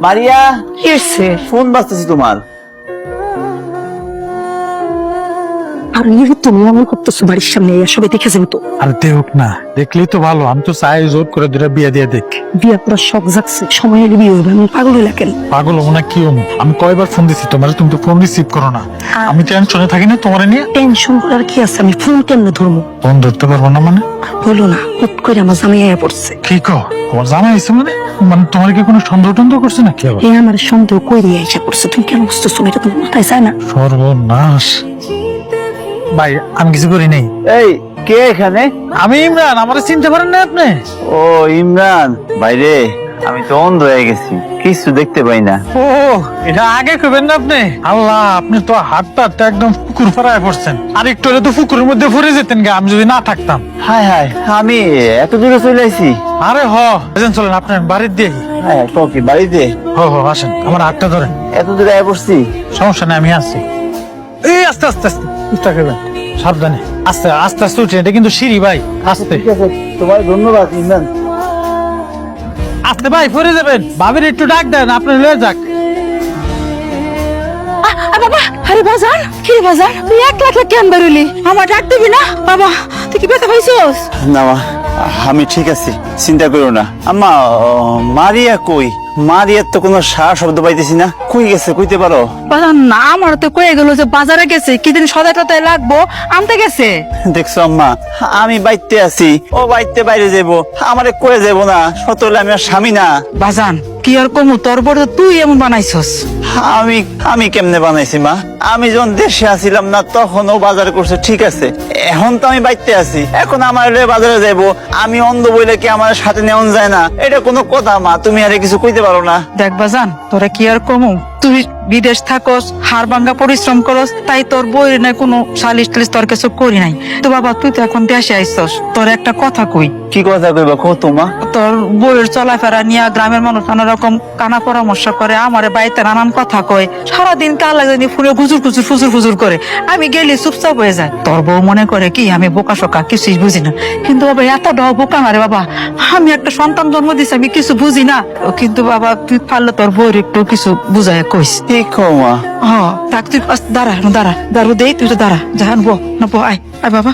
মারিয়া, কি হয়েছে? ফোন বাজতেছে তোমার। আর তুমি এমন করতেছো বাড়ির সামনে, সবাই দেখে যাবে তো। আর দেখ না, দেখলেই তো ভালো। আমি তো চাই জোর করে দুটা বিয়ে দিয়ে দেখ। বিয়ে করার শখ জাগছে, সময় হলে বিয়ে হবে। আমি পাগল হইলা কেন? পাগল হবো না কি হবো? আমি কয়বার ফোন দিচ্ছি তোমার, তুমি তো ফোন রিসিভ করো না। আমি টেনশনে থাকি না তোমার নিয়ে। টেনশন করার কি আছে? আমি ফোন কেমনে ধরবো? ফোন ধরতে পারবো না মানে? বলো না, হুট করে আমার জামাই আয়া পড়ছে। কি কো? তোমার জামাই হয়েছে মানে? মানে তোমার কি কোনো সন্দেহ টন্দেহ করছে না কি? আবার এ আমার সন্দেহ কইরে আইসা পড়ছে। তুমি কেন বুঝতেছো না? এটা তোমার মাথায় যায় না? সর্বনাশ। ভাই আমি কিছু করি নাই। এই, কে এখানে? আমি ইমরান, আমার চিনতে পারেন না আপনি? ও ইমরান বাইরে, আমি তো অন্ধ হয়ে গেছি, কিছু দেখতে পাই না। ও এটা আগে কইবেন না আপনি। আল্লাহ, আপনি তো হাতটা একদম পুকুর ফাড়ায় পড়ছেন। আর একটু হলে তো পুকুরের মধ্যে পড়ে যেতেন গা, আমি যদি না থাকতাম। হায় হায়, আমি এত দূরে চলে আইছি। আরে এজন চলেন আপনার বাড়ির দিয়ে। হ্যাঁ, কি বাড়িতে? আসেন, আমার হাতটা ধরেন। এত দূরে আয় পড়ছি। সমস্যা নেই, আমি আছি। এই আস্তে আস্তে আস্তে চেষ্টা করবেন, সাবধানে। আস্তে আস্তে আস্তে উঠে, এটা কিন্তু সিঁড়ি ভাই, আস্তে ঠিক আছে, তোমার ধন্যবাদ ইমরান। আস্তে ভাই, পড়ে যাবেন। ভাবির একটু ডাক দেন, আপনি লয়ে যাক। বাবা, আরে বাজার কি বাজার? তুই একলা একলা কেন বেরোলি? আমার ডাক দিবি না? বাবা, তুই কি ব্যথা পাইছস? না মা, আমি ঠিক আছি, চিন্তা করো না। আম্মা, মারিয়া কই? মারিয়ার তো কোনো সারা শব্দ পাইতেছি না। কই গেছে, কইতে পারো? বাজার না, আমার তো কয়ে গেল যে বাজারে গেছে, কি দিন সদাই টদাই লাগবো আনতে গেছে। দেখছো আম্মা, আমি বাইতে আছি, ও বাইতে বাইরে যাবো, আমারে কয়ে যাবো না? সত হলে আমি আর স্বামী না। বাজান কি আর কমু, তোর বড় তুই এমন বানাইছস। আমি আমি কেমনে বানাইছি মা? আমি যখন দেশে আসিলাম না তখন ও বাজার করছে, ঠিক আছে। এখন তো আমি বাইতে আছি, এখন আমার লয়ে বাজারে যাইবো। আমি অন্ধ বইলে কি আমার সাথে নেওয়া যায় না? এটা কোনো কথা মা? তুমি আরে কিছু কইতে পারো না? দেখ বাজান, তোরা কি আর কমু, তুই বিদেশ থাকস, হাড় ভাঙ্গা পরিশ্রম করস, তাই তোর বইয়ের নাই কোনো সালিশ টালিশ তোর কিছু করি নাই। তো বাবা, তুই তো এখন দেশে আইসস, তোর একটা কথা কই। কি কথা কইবা কো তোমা? তোর বইয়ের চলাফেরা নিয়ে গ্রামের মানুষ নানা রকম কানা পরামর্শ করে, আমারে বাড়িতে নানান কথা কয়। সারাদিন কালা জানি ফুলে গুজুর গুজুর ফুজুর ফুজুর করে, আমি গেলে চুপচাপ হয়ে যায়। তোর বউ মনে করে কি আমি বোকা শোকা, কিছুই বুঝি না। কিন্তু বাবা এতটাও বোকা না রে বাবা, আমি একটা সন্তান জন্ম দিছি, আমি কিছু বুঝি না। কিন্তু বাবা তুই পারলে তোর বউয়ের একটু কিছু বুঝায় কইস। ঠিক কও মা। থাক তুই দাঁড়া দাঁড়া দাঁড়ু দেই, তুই তো দাঁড়া, জাহান বো না বো, আয় আয় বাবা।